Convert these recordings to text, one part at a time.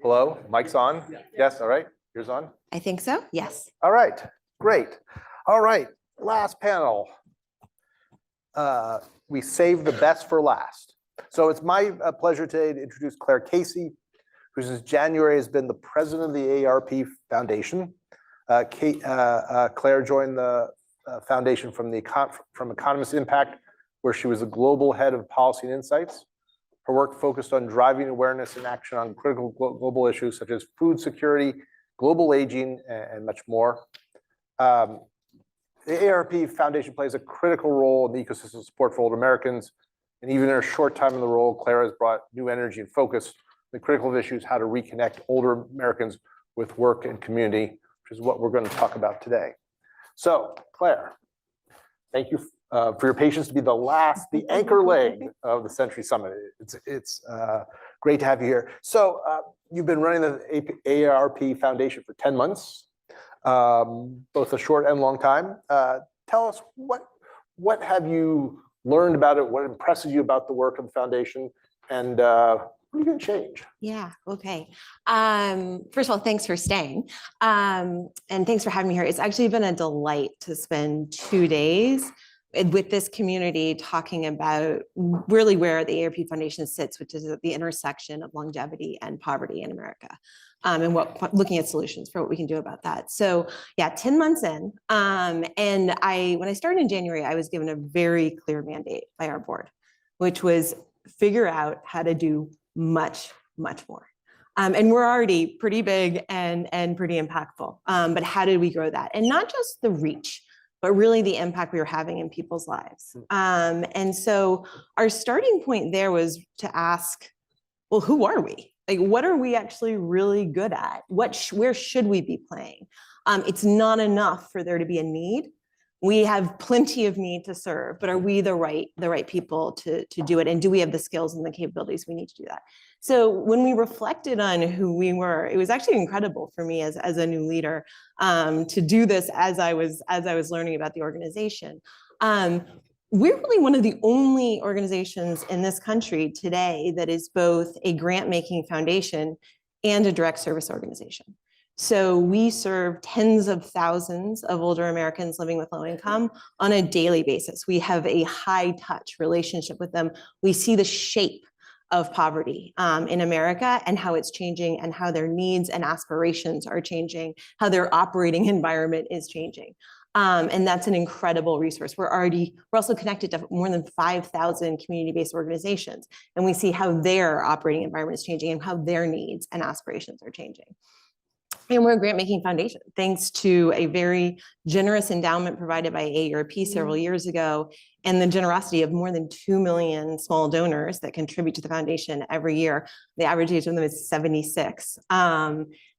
Hello, mic's on? Yes, all right, yours on? I think so, yes. All right, great. All right, last panel. We saved the best for last. So it's my pleasure today to introduce Claire Casey, who since January has been the president of the AARP Foundation. Claire joined the foundation from Economist Impact, where she was the global head of policy and insights. Her work focused on driving awareness and action on critical global issues such as food security, global aging, and much more. The AARP Foundation plays a critical role in the ecosystem support for older Americans. And even in her short time in the role, Claire has brought new energy and focus on the critical issues, how to reconnect older Americans with work and community, which is what we're going to talk about today. So, Claire, thank you for your patience to be the anchor leg of the Century Summit. It's great to have you here. So you've been running the AARP Foundation for 10 months, both a short and long time. Tell us what have you learned about it? What impresses you about the work of the foundation? And what are you going to change? Yeah, okay. First of all, thanks for staying. And thanks for having me here. It's actually been a delight to spend 2 days with this community talking about really where the AARP Foundation sits, which is at the intersection of longevity and poverty in America, and looking at solutions for what we can do about that. So yeah, 10 months in, and when I started in January, I was given a very clear mandate by our board, which was figure out how to do much, much more. And we're already pretty big and pretty impactful, but how did we grow that? And not just the reach, but really the impact we were having in people's lives. And so our starting point there was to ask, well, who are we? Like, what are we actually really good at? Where should we be playing? It's not enough for there to be a need. We have plenty of need to serve, but are we the right people to do it? And do we have the skills and the capabilities we need to do that? So when we reflected on who we were, it was actually incredible for me as a new leader to do this as I was learning about the organization. We're really one of the only organizations in this country today that is both a grant-making foundation and a direct service organization. So we serve tens of thousands of older Americans living with low income on a daily basis. We have a high touch relationship with them. We see the shape of poverty in America and how it's changing and how their needs and aspirations are changing, how their operating environment is changing. And that's an incredible resource. We're also connected to more than 5,000 community-based organizations, and we see how their operating environment is changing and how their needs and aspirations are changing. And we're a grant-making foundation, thanks to a very generous endowment provided by AARP several years ago, and the generosity of more than 2 million small donors that contribute to the foundation every year. The average age of them is 76.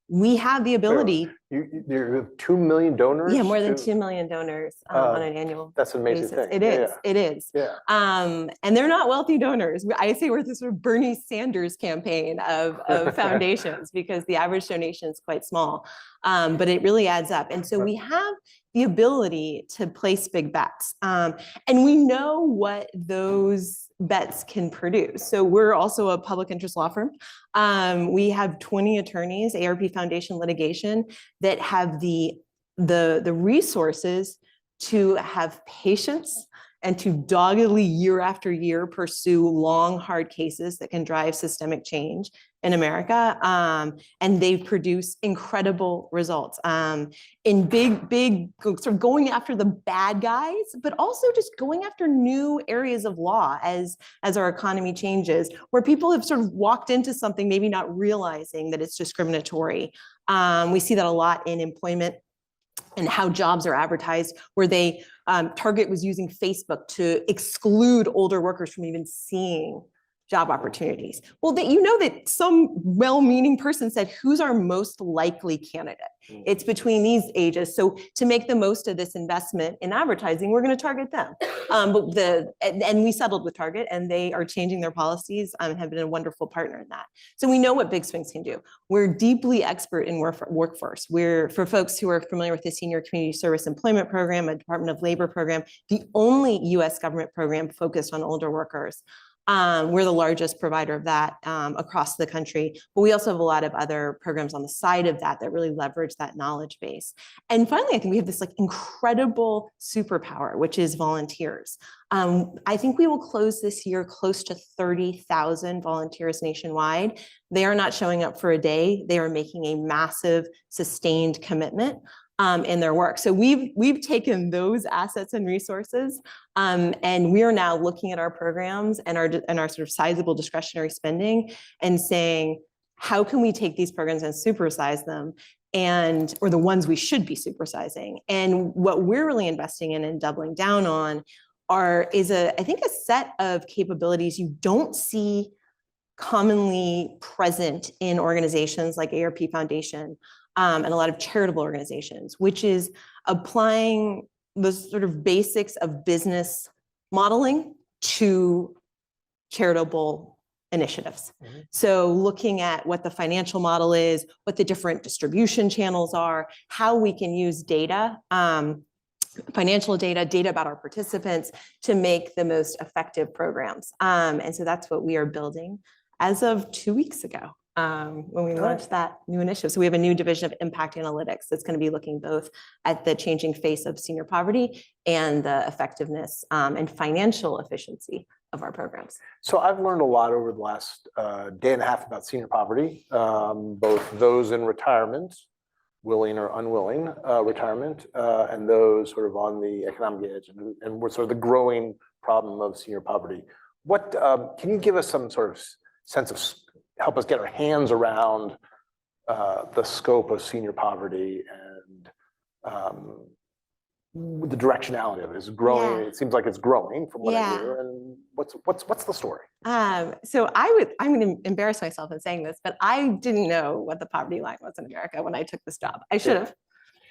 We have the ability. You have 2 million donors? Yeah, more than 2 million donors on an annual That's an amazing basis. thing. It is. It is. Yeah. And they're not wealthy donors. I say we're this sort of Bernie Sanders campaign of foundations because the average donation is quite small, but it really adds up. And so we have the ability to place big bets. And we know what those bets can produce. So we're also a public interest law firm. We have 20 attorneys, AARP Foundation litigation, that have the resources to have patience and to doggedly year after year pursue long, hard cases that can drive systemic change in America. And they produce incredible results in big, sort of going after the bad guys, but also just going after new areas of law as our economy changes, where people have sort of walked into something, maybe not realizing that it's discriminatory. We see that a lot in employment and how jobs are advertised, where Target was using Facebook to exclude older workers from even seeing job opportunities. Well, that some well-meaning person said, who's our most likely candidate? It's between these ages. So to make the most of this investment in advertising, we're going to target them. And we settled with Target, and they are changing their policies and have been a wonderful partner in that. So we know what big swings can do. We're deeply expert in workforce. For folks who are familiar with the Senior Community Service Employment Program, a Department of Labor program, the only US government program focused on older workers. We're the largest provider of that across the country, but we also have a lot of other programs on the side of that that really leverage that knowledge base. And finally, I think we have this like incredible superpower, which is volunteers. I think we will close this year close to 30,000 volunteers nationwide. They are not showing up for a day. They are making a massive sustained commitment in their work. So we've taken those assets and resources, and we are now looking at our programs and our sort of sizable discretionary spending and saying, how can we take these programs and supersize them, or the ones we should be supersizing? And what we're really investing in and doubling down on is I think a set of capabilities you don't see commonly present in organizations like AARP Foundation, and a lot of charitable organizations, which is applying the sort of basics of business modeling to charitable initiatives. Mm-hmm. So looking at what the financial model is, what the different distribution channels are, how we can use data, financial data about our participants to make the most effective programs. And so that's what we are building as of 2 weeks ago. When we launched that new initiative. So we have a new division of impact analytics that's going to be looking both at the changing face of senior poverty and the effectiveness and financial efficiency of our programs. So I've learned a lot over the last day and a half about senior poverty, both those in retirement, willing or unwilling retirement, and those sort of on the economic edge, and sort of the growing problem of senior poverty. What can you give us some sort of sense of, help us get our hands around the scope of senior poverty and the directionality of it? Is it growing? Yeah. It seems like it's growing from what I hear. And what's the story? So I'm going to embarrass myself in saying this, but I didn't know what the poverty line was in America when I took this job. I should have,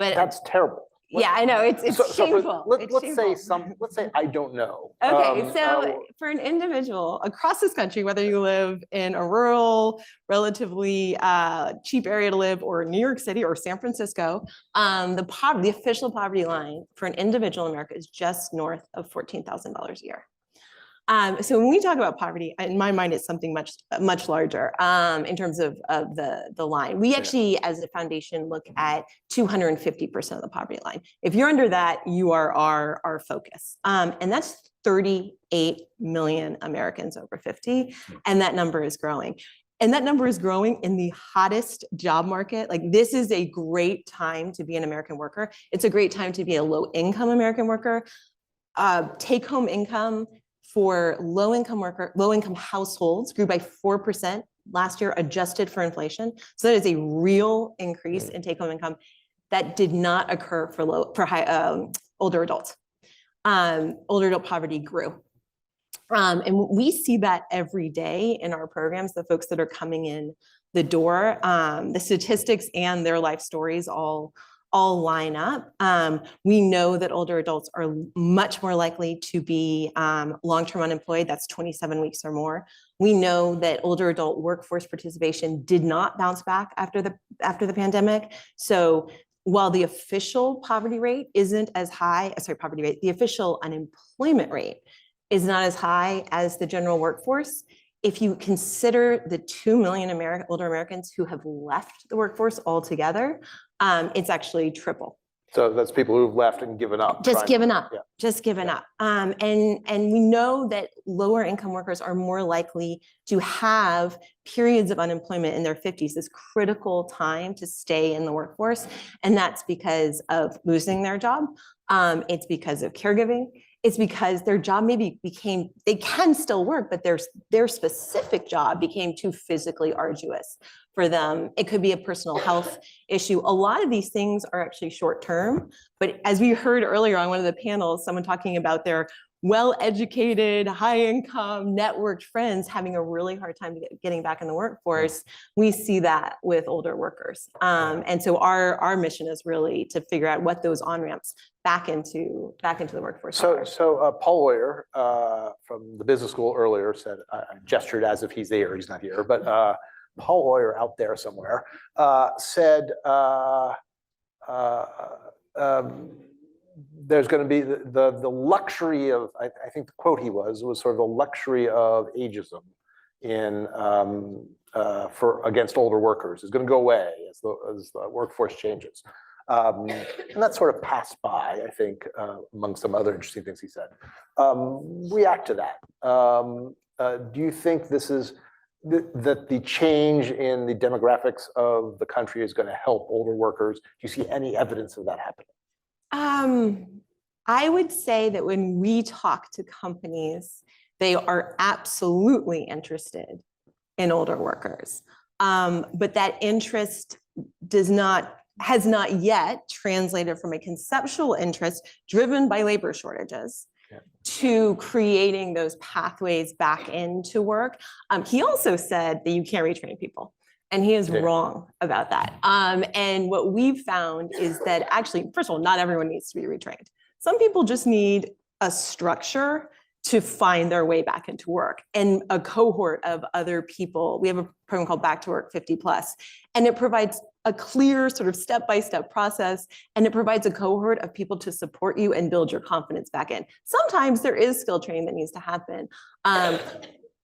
but that's terrible. Yeah, I know, it's shameful. Let's say I don't know. Okay, so for an individual across this country, whether you live in a rural, relatively cheap area to live, or New York City or San Francisco, the official poverty line for an individual in America is just north of $14,000 a year. So when we talk about poverty, in my mind, it's something much larger in terms of the line. We actually, as a foundation, look at 250% of the poverty line. If you're under that, you are our focus. And that's 38 million Americans over 50, and that number is growing. And that number is growing in the hottest job market. Like, this is a great time to be an American worker. It's a great time to be a low-income American worker. Take-home income for low-income households grew by 4% last year, adjusted for inflation. So that is a real increase in take-home income that did not occur for older adults. Older adult poverty grew. And we see that every day in our programs, the folks that are coming in the door, the statistics and their life stories all line up. We know that older adults are much more likely to be long-term unemployed. That's 27 weeks or more. We know that older adult workforce participation did not bounce back after the pandemic. So while the official poverty rate isn't as high, the official unemployment rate is not as high as the general workforce. If you consider the 2 million older Americans who have left the workforce altogether, it's actually triple. So that's people who've left and given up. Just given up. And we know that lower income workers are more likely to have periods of unemployment in their 50s, this critical time to stay in the workforce. And that's because of losing their job. It's because of caregiving. It's because their job maybe they can still work, but their specific job became too physically arduous for them. It could be a personal health issue. A lot of these things are actually short term, but as we heard earlier on one of the panels, someone talking about their well-educated, high-income, networked friends having a really hard time getting back in the workforce. We see that with older workers. And so our mission is really to figure out what those on-ramps back into the workforce are. So Paul Oyer from the business school earlier said, I gestured as if he's there, he's not here, but Paul Oyer out there somewhere there's going to be the luxury of, I think the quote he was sort of the luxury of ageism in for against older workers is going to go away as the workforce changes. And that sort of passed by, I think, among some other interesting things he said. React to that. Do you think this is that the change in the demographics of the country is going to help older workers? Do you see any evidence of that happening? I would say that when we talk to companies, they are absolutely interested in older workers. But that interest has not yet translated from a conceptual interest driven by labor shortages to creating those pathways back into work. He also said that you can't retrain people, and he is wrong about that. And what we've found is that actually, first of all, not everyone needs to be retrained. Some people just need a structure to find their way back into work, and a cohort of other people. We have a program called Back to Work 50+, and it provides a clear sort of step-by-step process, and it provides a cohort of people to support you and build your confidence back in. Sometimes there is skill training that needs to happen.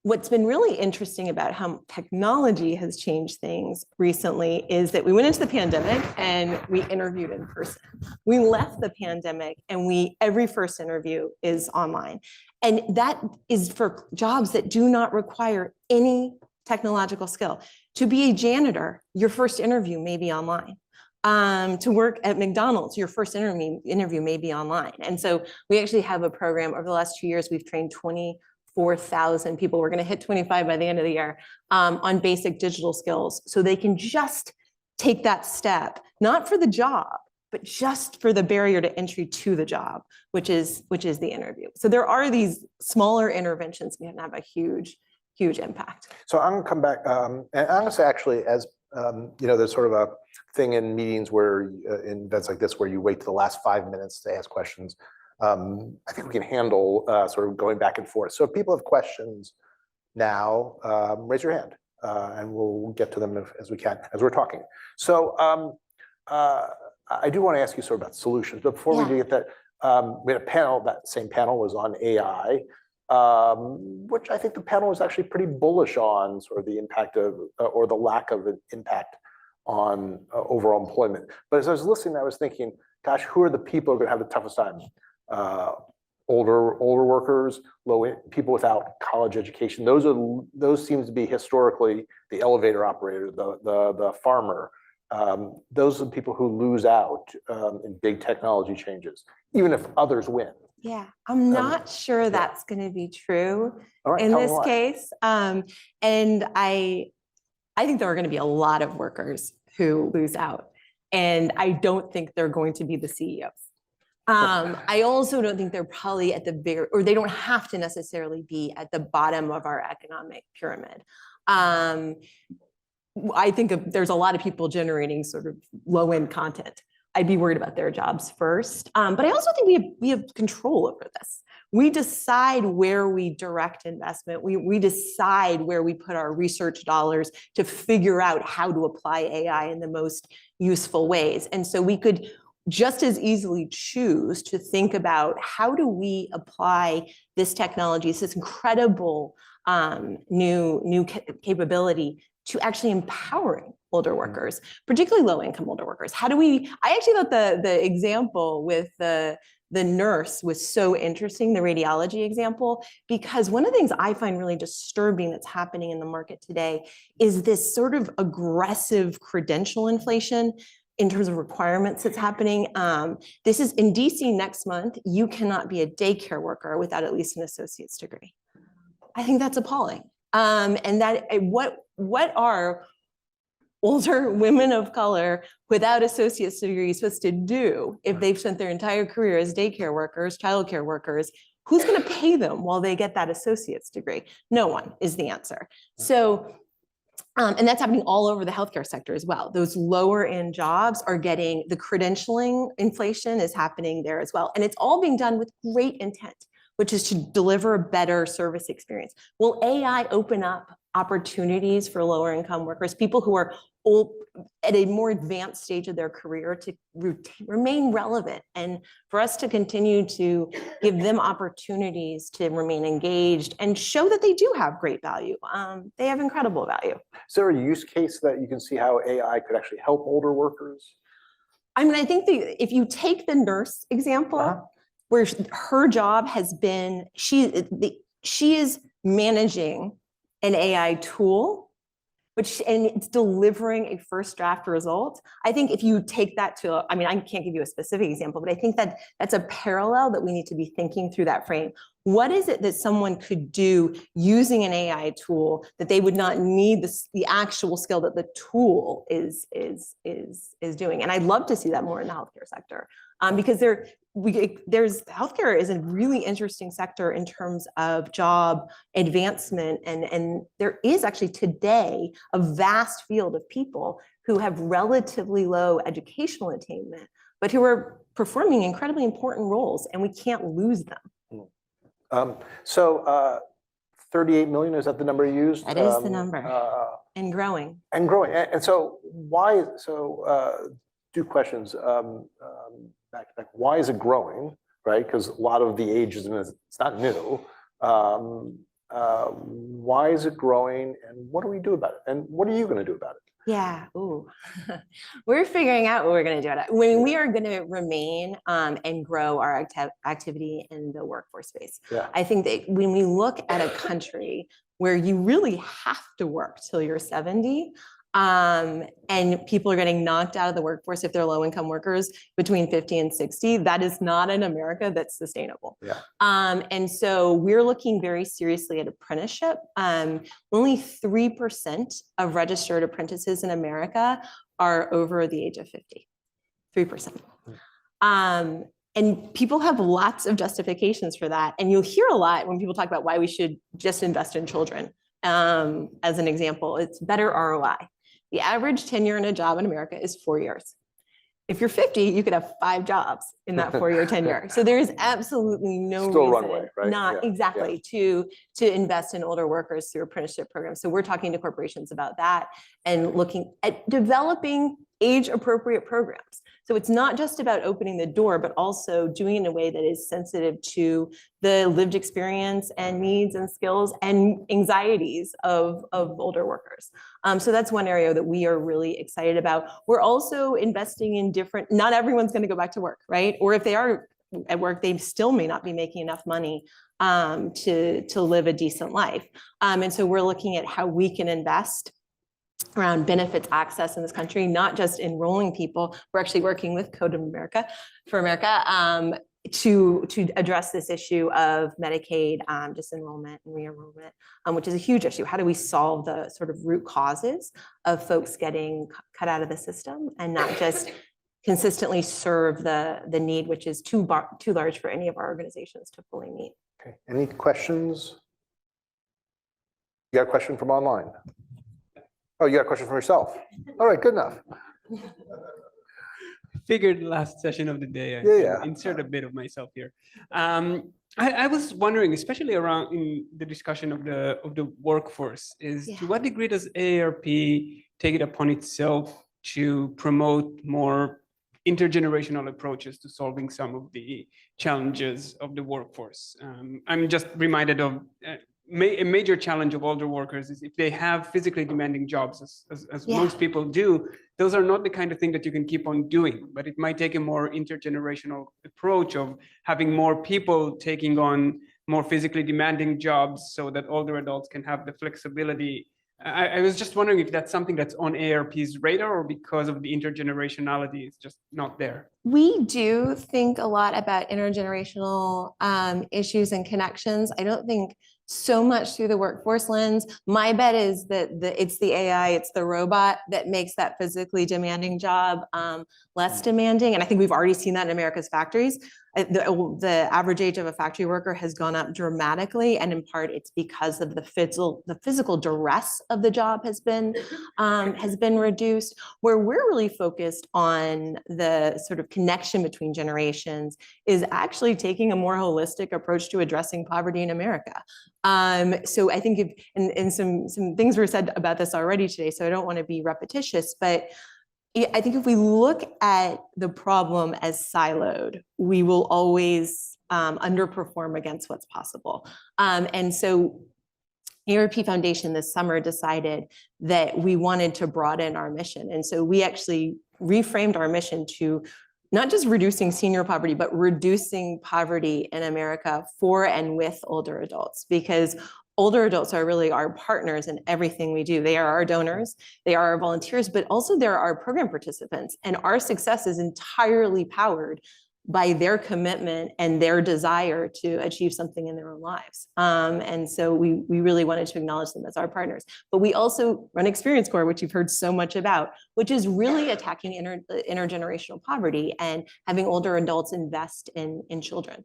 What's been really interesting about how technology has changed things recently is that we went into the pandemic and we interviewed in person. We left the pandemic and every first interview is online. And that is for jobs that do not require any technological skill. To be a janitor, your first interview may be online. To work at McDonald's, your first interview may be online. And so we actually have a program over the last 2 years. We've trained 24,000 people. We're going to hit 25 by the end of the year on basic digital skills, so they can just take that step, not for the job, but just for the barrier to entry to the job, which is the interview. So there are these smaller interventions that can have a huge impact. So I'm going to come back, and I'm going to say actually, as you know, there's sort of a thing in meetings where in events like this where you wait to the last 5 minutes to ask questions. I think we can handle sort of going back and forth. So if people have questions now, raise your hand, and we'll get to them as we can as we're talking. So I do want to ask you sort of about solutions, but before we do get that, we had a panel. That same panel was on AI, which I think the panel was actually pretty bullish on sort of the impact of or the lack of an impact on overall employment. But as I was listening, I was thinking, gosh, who are the people who are going to have the toughest time? Older workers, people without college education. Those seems to be historically the elevator operator, the farmer. Those are the people who lose out in big technology changes, even if others win. Yeah, I'm not sure that's going to be true in this case. And I think there are going to be a lot of workers who lose out, and I don't think they're going to be the CEOs. I also don't think they're probably at the bigger, or they don't have to necessarily be at the bottom of our economic pyramid. I think there's a lot of people generating sort of low-end content. I'd be worried about their jobs first. But I also think we have control over this. We decide where we direct investment. We decide where we put our research dollars to figure out how to apply AI in the most useful ways. And so we could just as easily choose to think about how do we apply this technology, this incredible new capability to actually empowering older workers, particularly low-income older workers. How do we? I actually thought the example with the nurse was so interesting, the radiology example, because one of the things I find really disturbing that's happening in the market today is this sort of aggressive credential inflation in terms of requirements that's happening. This is in DC next month. You cannot be a daycare worker without at least an associate's degree. I think that's appalling. And that what are older women of color without associate's degrees supposed to do if they've spent their entire career as daycare workers, childcare workers? Who's going to pay them while they get that associate's degree? No one is the answer. So, and that's happening all over the healthcare sector as well. Those lower end jobs are getting, the credentialing inflation is happening there as well. And it's all being done with great intent, which is to deliver a better service experience. Will AI open up opportunities for lower income workers, people who are at a more advanced stage of their career to remain relevant, and for us to continue to give them opportunities to remain engaged and show that they do have great value. They have incredible value. Is there a use case that you can see how AI could actually help older workers? I mean, I think if you take the nurse example, where her job has been, she is managing an AI tool, and it's delivering a first draft result. I think if you take that to, I mean, I can't give you a specific example, but I think that that's a parallel that we need to be thinking through that frame. What is it that someone could do using an AI tool that they would not need the actual skill that the tool is doing? And I'd love to see that more in the healthcare sector, because healthcare is a really interesting sector in terms of job advancement, and there is actually today a vast field of people who have relatively low educational attainment, but who are performing incredibly important roles, and we can't lose them. So 38 million, is that the number you used? That is the number, and growing. And growing. And so why, two questions back to back. Why is it growing, right? Because a lot of the ageism it's not new. Why is it growing, and what do we do about it? And what are you going to do about it? Yeah, ooh, we're figuring out what we're going to do about it. When we are going to remain and grow our activity in the workforce space. Yeah. I think that when we look at a country where you really have to work till you're 70, and people are getting knocked out of the workforce if they're low-income workers between 50 and 60, that is not an America that's sustainable. Yeah. And so we're looking very seriously at apprenticeship. Only 3% of registered apprentices in America are over the age of 50. 3%. And people have lots of justifications for that. And you'll hear a lot when people talk about why we should just invest in children. As an example, it's better ROI. The average tenure in a job in America is 4 years. If you're 50, you could have 5 jobs in that 4-year tenure. So there is absolutely no reason runway, right? not exactly to invest in older workers through apprenticeship programs. So we're talking to corporations about that and looking at developing age-appropriate programs. So it's not just about opening the door, but also doing it in a way that is sensitive to the lived experience and needs and skills and anxieties of older workers. So that's one area that we are really excited about. We're also investing in not everyone's going to go back to work, right? Or if they are at work, they still may not be making enough money to live a decent life. And so we're looking at how we can invest around benefits access in this country, not just enrolling people. We're actually working with Code of America to address this issue of Medicaid disenrollment and re-enrollment, which is a huge issue. How do we solve the sort of root causes of folks getting cut out of the system and not just consistently serve the need, which is too large for any of our organizations to fully meet. Okay, any questions? You got a question from online? Oh, you got a question from yourself. All right, good enough. Figured last session of the day, I Yeah. insert a bit of myself here. I was wondering, especially around in the discussion of the workforce, is to what degree does AARP take it upon itself to promote more intergenerational approaches to solving some of the challenges of the workforce? I'm just reminded of a major challenge of older workers is if they have physically demanding jobs, as most people do, those are not the kind of thing that you can keep on doing, but it might take a more intergenerational approach of having more people taking on more physically demanding jobs so that older adults can have the flexibility. I was just wondering if that's something that's on AARP's radar, or because of the intergenerationality, it's just not there. We do think a lot about intergenerational issues and connections. I don't think so much through the workforce lens. My bet is that it's the AI, it's the robot that makes that physically demanding job less demanding. And I think we've already seen that in America's factories. The average age of a factory worker has gone up dramatically, and in part it's because of the physical duress of the job has been reduced. Where we're really focused on the sort of connection between generations is actually taking a more holistic approach to addressing poverty in America. So I think and some things were said about this already today, so I don't want to be repetitious, but I think if we look at the problem as siloed, we will always underperform against what's possible. And so AARP Foundation this summer decided that we wanted to broaden our mission. And so we actually reframed our mission to not just reducing senior poverty, but reducing poverty in America for and with older adults, because older adults are really our partners in everything we do. They are our donors, they are our volunteers, but also they're our program participants. And our success is entirely powered by their commitment and their desire to achieve something in their own lives. And so we really wanted to acknowledge them as our partners. But we also run Experience Corps, which you've heard so much about, which is really attacking intergenerational poverty and having older adults invest in children.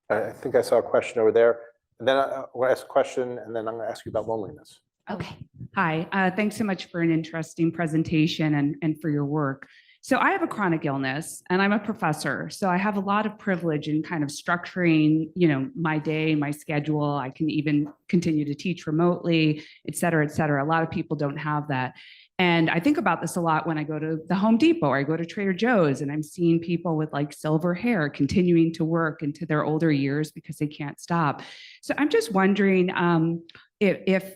I think I saw a question over there. And then I will ask a question, and then I'm going to ask you about loneliness. Okay. Hi, thanks so much for an interesting presentation and for your work. So I have a chronic illness and I'm a professor. So I have a lot of privilege in kind of structuring, my day, my schedule. I can even continue to teach remotely, et cetera, et cetera. A lot of people don't have that. And I think about this a lot when I go to the Home Depot or I go to Trader Joe's and I'm seeing people with like silver hair continuing to work into their older years because they can't stop. So I'm just wondering if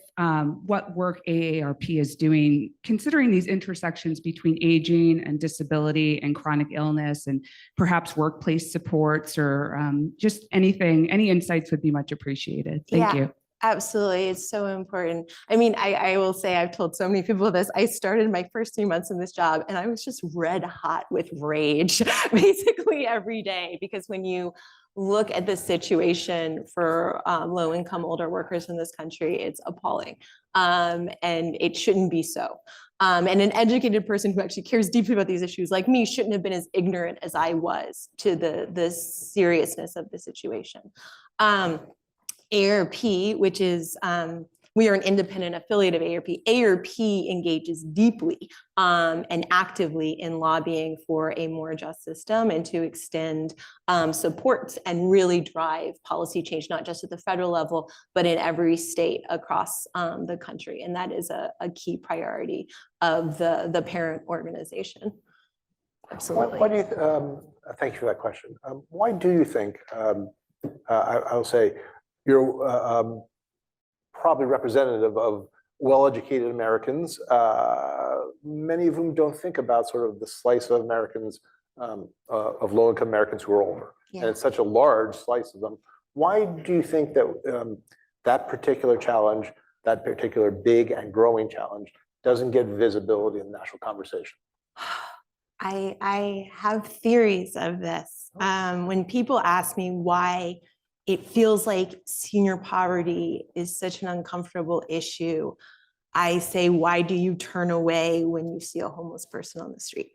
what work AARP is doing, considering these intersections between aging and disability and chronic illness and perhaps workplace supports or just anything, any insights would be much appreciated. Thank you. Absolutely. It's so important. I mean, I will say, I've told so many people this. I started my first 3 months in this job and I was just red hot with rage basically every day, because when you look at the situation for low-income older workers in this country, it's appalling. And it shouldn't be so. And an educated person who actually cares deeply about these issues like me shouldn't have been as ignorant as I was to the seriousness of the situation. AARP, which is, we are an independent affiliate of AARP. AARP engages deeply and actively in lobbying for a more just system and to extend supports and really drive policy change, not just at the federal level, but in every state across the country. And that is a key priority of the parent organization. Absolutely. Why do you, thank you for that question. Why do you think, I'll say, you're probably representative of well-educated Americans, many of whom don't think about sort of the slice of Americans, of low-income Americans who are older. Yeah. And it's such a large slice of them. Why do you think that that particular challenge, that particular big and growing challenge, doesn't get visibility in the national conversation? I have theories of this. When people ask me why it feels like senior poverty is such an uncomfortable issue, I say, why do you turn away when you see a homeless person on the street?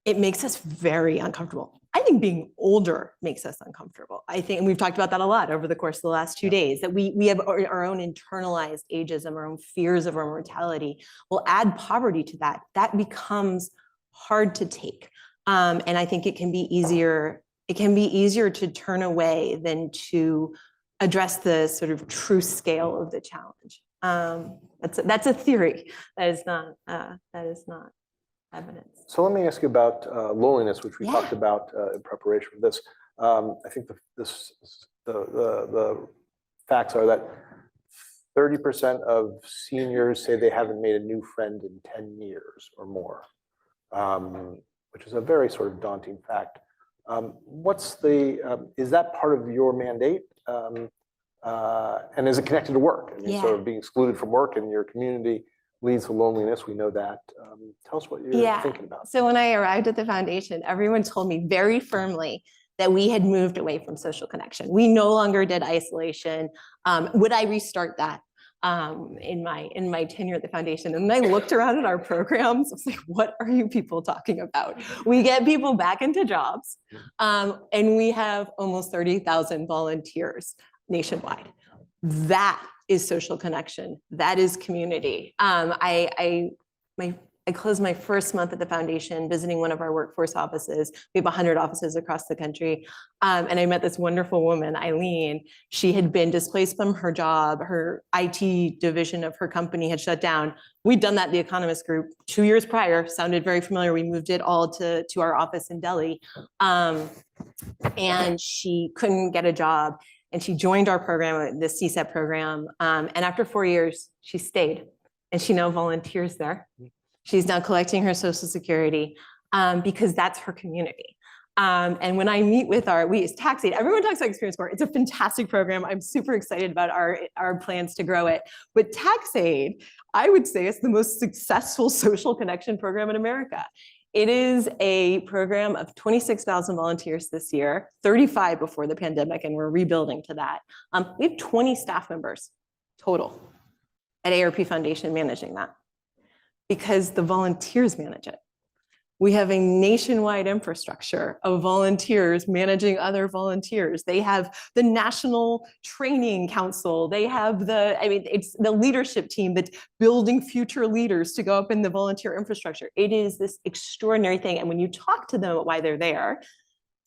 It makes us very uncomfortable. I think being older makes us uncomfortable. I think, and we've talked about that a lot over the course of the last 2 days, that we have our own internalized ageism, our own fears of our mortality. We'll add poverty to that. That becomes hard to take. And I think it can be easier to turn away than to address the sort of true scale of the challenge. That's a theory. That is not evidence. So let me ask you about loneliness, which we talked about in preparation for this. I think the facts are that 30% of seniors say they haven't made a new friend in 10 years or more, which is a very sort of daunting fact. Is that part of your mandate? And is it connected to work? I mean, sort of being excluded from work in your community leads to loneliness. We know that. Tell us what you're thinking about. So when I arrived at the foundation, everyone told me very firmly that we had moved away from social connection. We no longer did isolation. Would I restart that? in my tenure at the foundation. And I looked around at our programs. I was like, what are you people talking about? We get people back into jobs, and we have almost 30,000 volunteers nationwide. That is social connection. That is community. I closed my first month at the foundation visiting one of our workforce offices. We have 100 offices across the country. And I met this wonderful woman, Eileen. She had been displaced from her job. Her IT division of her company had shut down. We'd done that, the Economist Group, 2 years prior. Sounded very familiar. We moved it all to our office in Delhi. And she couldn't get a job. And she joined our program, the CSEP program. And after 4 years, she stayed. And she now volunteers there. She's now collecting her Social Security because that's her community. And when I meet with we use TaxAid, everyone talks about Experience Corps. It's a fantastic program. I'm super excited about our plans to grow it. But TaxAid, I would say, is the most successful social connection program in America. It is a program of 26,000 volunteers this year, 35 before the pandemic, and we're rebuilding to that. We have 20 staff members total at AARP Foundation managing that, because the volunteers manage it. We have a nationwide infrastructure of volunteers managing other volunteers. They have the National Training Council. They have it's the leadership team that's building future leaders to go up in the volunteer infrastructure. It is this extraordinary thing. And when you talk to them about why they're there,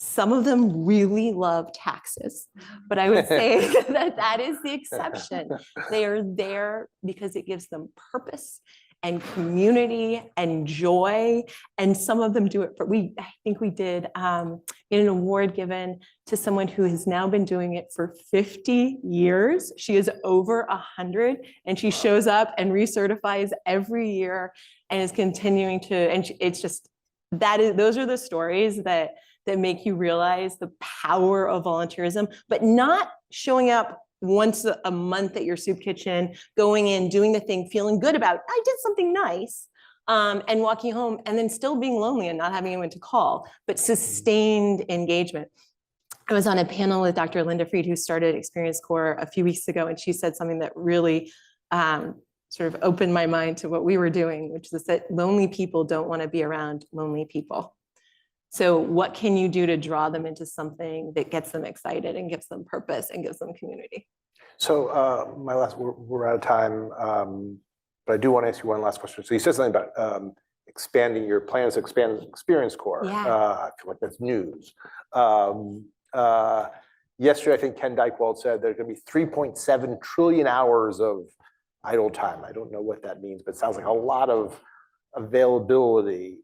some of them really love taxes, but I would say that is the exception. They are there because it gives them purpose and community and joy. And some of them do it I think we did an award given to someone who has now been doing it for 50 years. She is over 100, and she shows up and recertifies every year and is continuing to, and it's just, those are the stories that make you realize the power of volunteerism, but not showing up once a month at your soup kitchen, going in, doing the thing, feeling good about, I did something nice, and walking home, and then still being lonely and not having anyone to call, but sustained engagement. I was on a panel with Dr. Linda Fried, who started Experience Corps a few weeks ago, and she said something that really sort of opened my mind to what we were doing, which is that lonely people don't want to be around lonely people. So what can you do to draw them into something that gets them excited and gives them purpose and gives them community? So we're out of time, but I do want to ask you one last question. So you said something about expanding your plans to expand Experience Corps. Yeah. I feel like that's news. Yesterday, I think Ken Dykewald said there's going to be 3.7 trillion hours of idle time. I don't know what that means, but it sounds like a lot of availability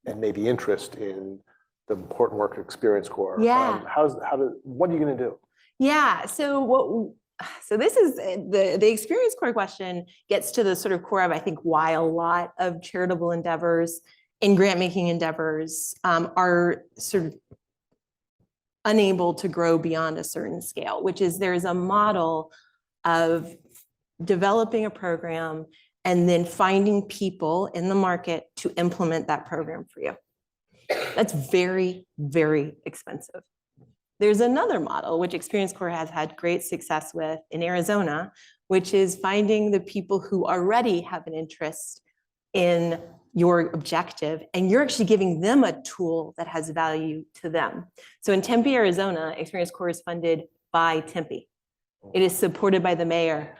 and maybe interest in the important work of Experience Corps. Yeah. What are you going to do? Yeah. So this is the Experience Corps question gets to the sort of core of, I think, why a lot of charitable endeavors and grant making endeavors are sort of unable to grow beyond a certain scale, which is there's a model of developing a program and then finding people in the market to implement that program for you. That's very, very expensive. There's another model, which Experience Corps has had great success with in Arizona, which is finding the people who already have an interest in your objective, and you're actually giving them a tool that has value to them. So in Tempe, Arizona, Experience Corps is funded by Tempe. It is supported by the mayor.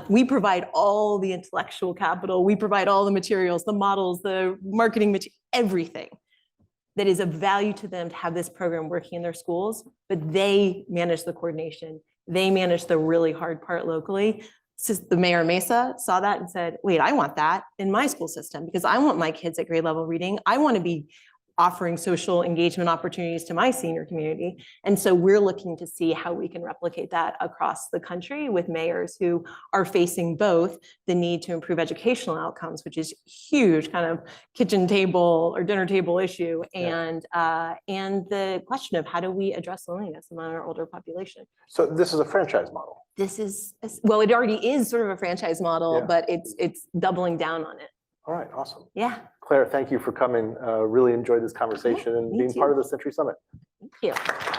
We provide all the intellectual capital. We provide all the materials, the models, the marketing material, everything that is of value to them to have this program working in their schools, but they manage the coordination. They manage the really hard part locally. So the mayor of Mesa saw that and said, wait, I want that in my school system because I want my kids at grade level reading. I want to be offering social engagement opportunities to my senior community. And so we're looking to see how we can replicate that across the country with mayors who are facing both the need to improve educational outcomes, which is huge kind of kitchen table or dinner table issue, and the question of how do we address loneliness among our older population. So this is a franchise model. This is, well, it already is sort of a franchise model, but it's doubling down on it. All right, awesome. Yeah. Claire, thank you for coming. Really enjoyed this conversation and being part of the Century Summit. Thank you.